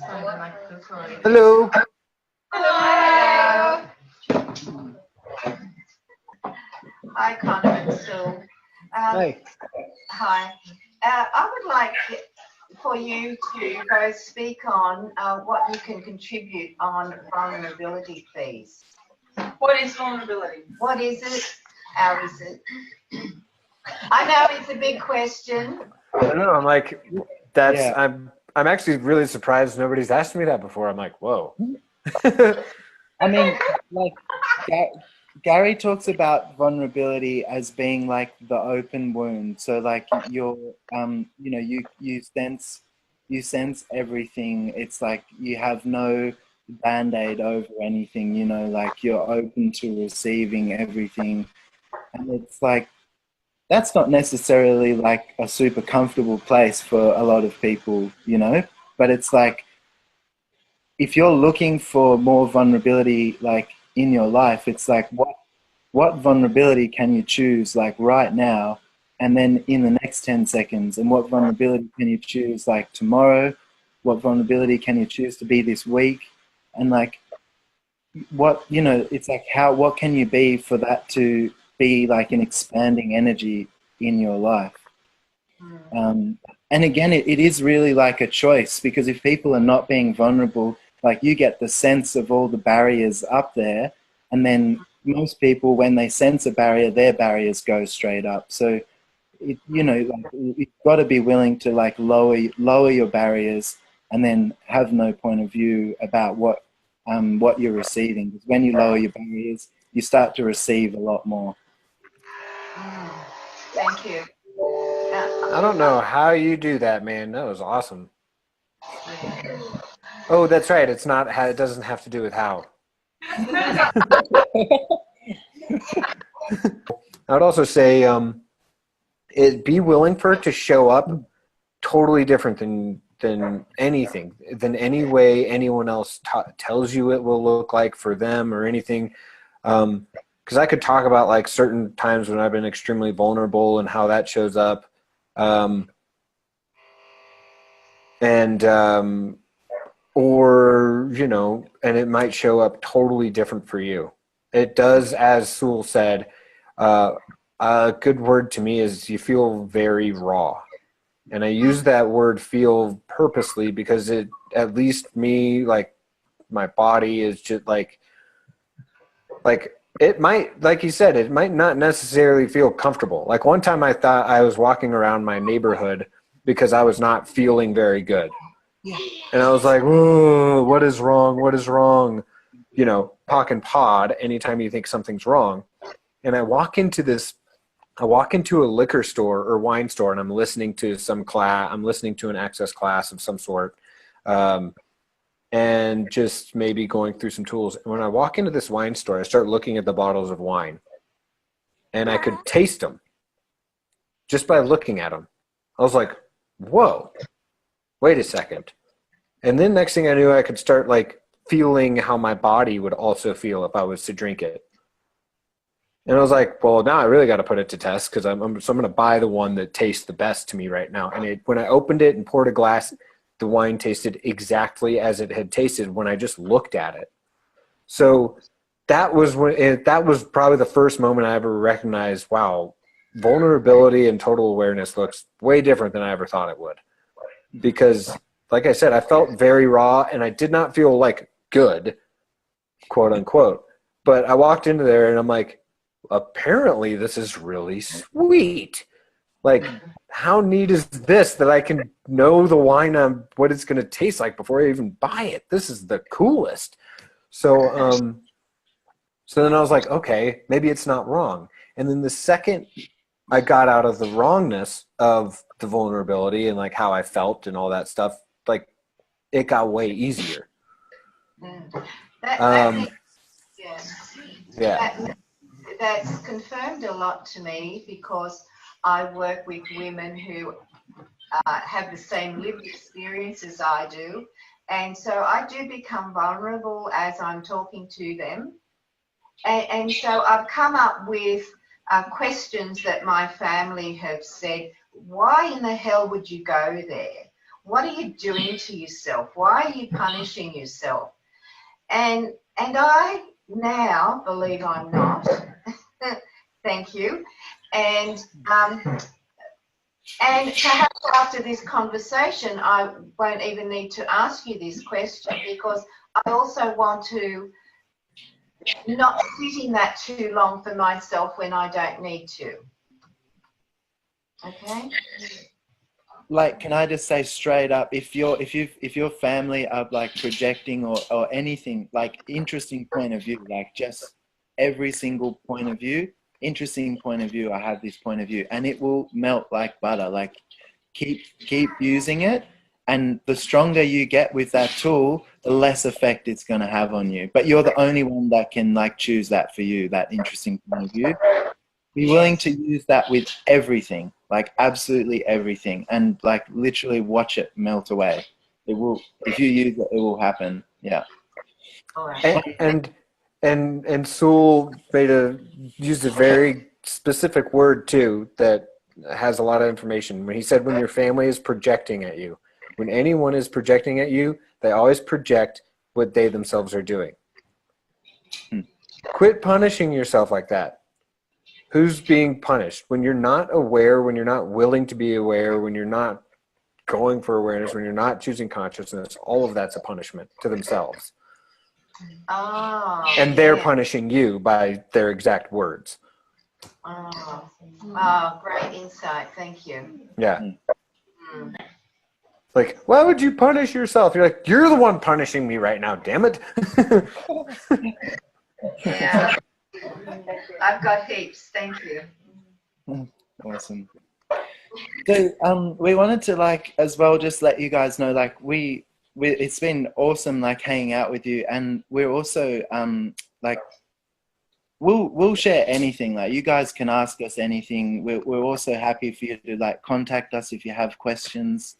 Hello. Hello. Hi, Connor and Sue. Hi. Hi. I would like for you to both speak on what you can contribute on vulnerability, please. What is vulnerability? What is it? How is it? I know it's a big question. I don't know. I'm like, that's. Yeah. I'm actually really surprised nobody's asked me that before. I'm like, whoa. I mean, like Gary talks about vulnerability as being like the open wound. So like you're, you sense everything. It's like you have no band-aid over anything. Like you're open to receiving everything, and it's like that's not necessarily like a super comfortable place for a lot of people. But it's like, if you're looking for more vulnerability, like in your life, it's like what vulnerability can you choose like right now, and then in the next 10 seconds, and what vulnerability can you choose like tomorrow? What vulnerability can you choose to be this week? And like it's like what can you be for that to be like an expanding energy in your life? And again, it is really like a choice, because if people are not being vulnerable, like you get the sense of all the barriers up there, and then most people, when they sense a barrier, their barriers go straight up. So, like you've got to be willing to like lower your barriers, and then have no point of view about what you're receiving. Because when you lower your barriers, you start to receive a lot more. Thank you. I don't know how you do that, man. That was awesome. Oh, that's right. It's not how. It doesn't have to do with how. I would also say, be willing for it to show up totally different than anything, than any way anyone else tells you it will look like for them or anything. Because I could talk about like certain times when I've been extremely vulnerable and how that shows up, or and it might show up totally different for you. It does, as Sewell said. A good word to me is you feel very raw, and I use that word "feel" purposely because it, at least me, like my body is just like it might, like you said, it might not necessarily feel comfortable. Like one time I thought I was walking around my neighborhood because I was not feeling very good. And I was like, whoa, what is wrong? What is wrong? Pock and pod anytime you think something's wrong. And I walk into a liquor store or wine store, and I'm listening to I'm listening to an access class of some sort. And just maybe going through some tools. And when I walk into this wine store, I start looking at the bottles of wine, and I could taste them just by looking at them. I was like, whoa, wait a second. And then next thing I knew, I could start like feeling how my body would also feel if I was to drink it. And I was like, well, now I really got to put it to test, because I'm going to buy the one that tastes the best to me right now. And when I opened it and poured a glass, the wine tasted exactly as it had tasted when I just looked at it. So that was probably the first moment I ever recognized, wow, vulnerability and total awareness looks way different than I ever thought it would. Because, like I said, I felt very raw, and I did not feel like good, quote unquote. But I walked into there and I'm like, apparently this is really sweet. Like, how neat is this that I can know the wine what it's going to taste like before I even buy it? This is the coolest. So then I was like, okay, maybe it's not wrong. And then the second I got out of the wrongness of the vulnerability and like how I felt and all that stuff, like it got way easier. That's confirmed a lot to me, because I work with women who have the same lived experience as I do. And so I do become vulnerable as I'm talking to them. And so I've come up with questions that my family have said, why in the hell would you go there? what are you doing to yourself? Why are you punishing yourself? And I now believe I'm not. Thank you. And perhaps after this conversation, I won't even need to ask you this question, because I also want to not sit in that too long for myself when I don't need to. Okay? Like, can I just say straight up, if your family are like projecting or anything, like interesting point of view, like just every single point of view, interesting point of view, I have this point of view, and it will melt like butter. Like, keep using it, and the stronger you get with that tool, the less effect it's going to have on you. But you're the only one that can like choose that for you, that interesting point of view. Be willing to use that with everything, like absolutely everything, and like literally watch it melt away. It will, if you use it, it will happen. Yeah. All right. And Sewell used a very specific word too that has a lot of information. When he said, when your family is projecting at you, when anyone is projecting at you, they always project what they themselves are doing. Quit punishing yourself like that. Who's being punished? When you're not aware, when you're not willing to be aware, when you're not going for awareness, when you're not choosing consciousness, all of that's a punishment to themselves. Oh, And they're yeah. punishing you by their exact words. Oh, great insight. Thank you. Yeah. Mm. Like, why would you punish yourself? You're like, you're the one punishing me right now, damn it. Yeah. I've got heaps. Thank you. Awesome. So we wanted to like as well just let you guys know, like we it's been awesome like hanging out with you, and we're also like we'll share anything. Like, you guys can ask us anything. We're also happy for you to like contact us if you have questions.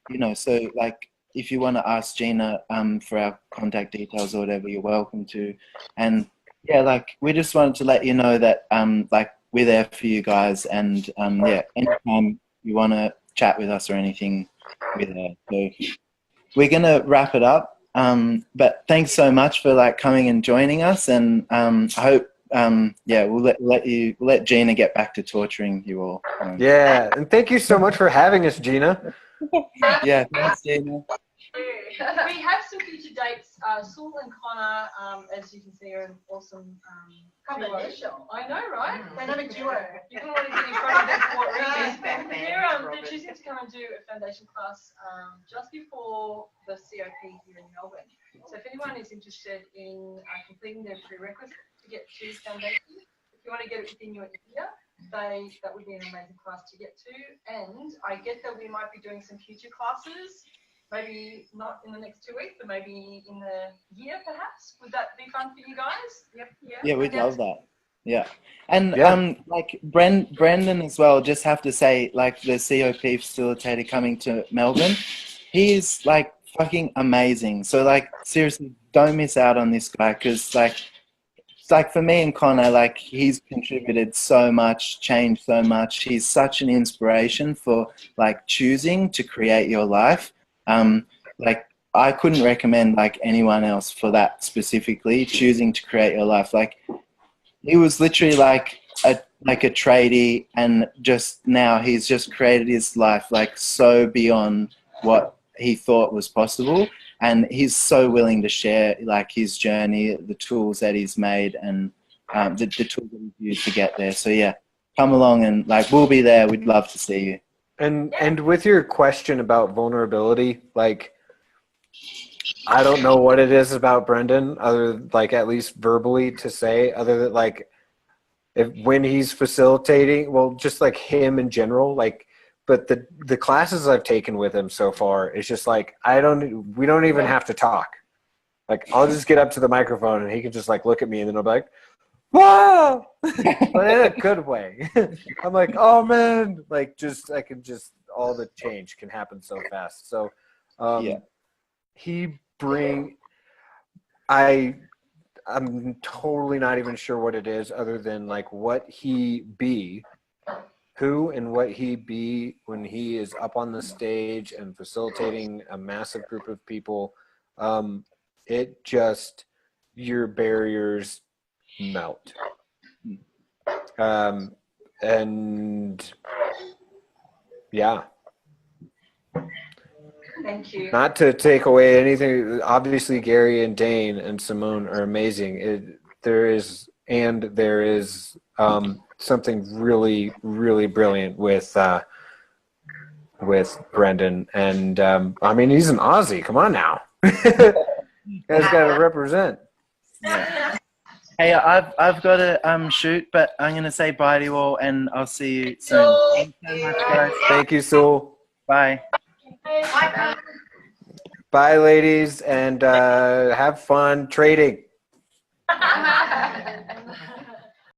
You know, so like if you want to ask Gina for our contact details or whatever, you're welcome to. And yeah, like we just wanted to let you know that like we're there for you guys, and yeah, anytime you want to chat with us or anything, we're there. So we're gonna wrap it up. But thanks so much for like coming and joining us, and I hope yeah, we'll let Gina get back to torturing you all. Yeah, and thank you so much for having us, Gina. Yeah, thanks, Gina. We have some future dates. Sewell and Connor, as you can see, are an awesome duo. I know, right? Dynamic duo. You don't want to get in front of them for what reason. They're choosing to come and do a foundation class just before the COP here in Melbourne. So if anyone is interested in completing their prerequisites to get to foundation, if you want to get it within your year, that would be an amazing class to get to. And I get that we might be doing some future classes. Maybe not in the next 2 weeks, but maybe in the year, perhaps. Would that be fun for you guys? Yep. Yeah, we'd love that. Yeah. And Yeah. like Brendan as well, just have to say, like the COP facilitator coming to Melbourne, he is like fucking amazing. So like seriously, don't miss out on this guy, because like it's like for me and Connor, like he's contributed so much, changed so much. He's such an inspiration for like choosing to create your life. Like I couldn't recommend like anyone else for that specifically, choosing to create your life. Like he was literally like a tradie, and just now he's just created his life like so beyond what he thought was possible, and he's so willing to share like his journey, the tools that he's made, and the tools that he's used to get there. So yeah, come along, and like we'll be there. We'd love to see you. And with your question about vulnerability, like I don't know what it is about Brendan, other like at least verbally to say, other than like when he's facilitating, well, just like him in general, like. But the classes I've taken with him so far, it's just like we don't even have to talk. Like I'll just get up to the microphone and he can just like look at me, and then I'll be like, "Whoa!" But in a good way. I'm like, "Oh man!" Like all the change can happen so fast. So, Yeah. I'm totally not even sure what it is, other than like what he be who and what he be when he is up on the stage and facilitating a massive group of people. It just, your barriers melt. And yeah. Thank you. Not to take away anything, obviously Gary and Dane and Simone are amazing. There is something really, really brilliant with Brendan, and I mean he's an Aussie. Come on now, you guys got to represent. Yeah. Hey, I've got to shoot, but I'm gonna say bye to you all, and I'll see you soon. Thanks so much, guys. Thank you, Sue. Bye. Bye, ladies, and have fun trading.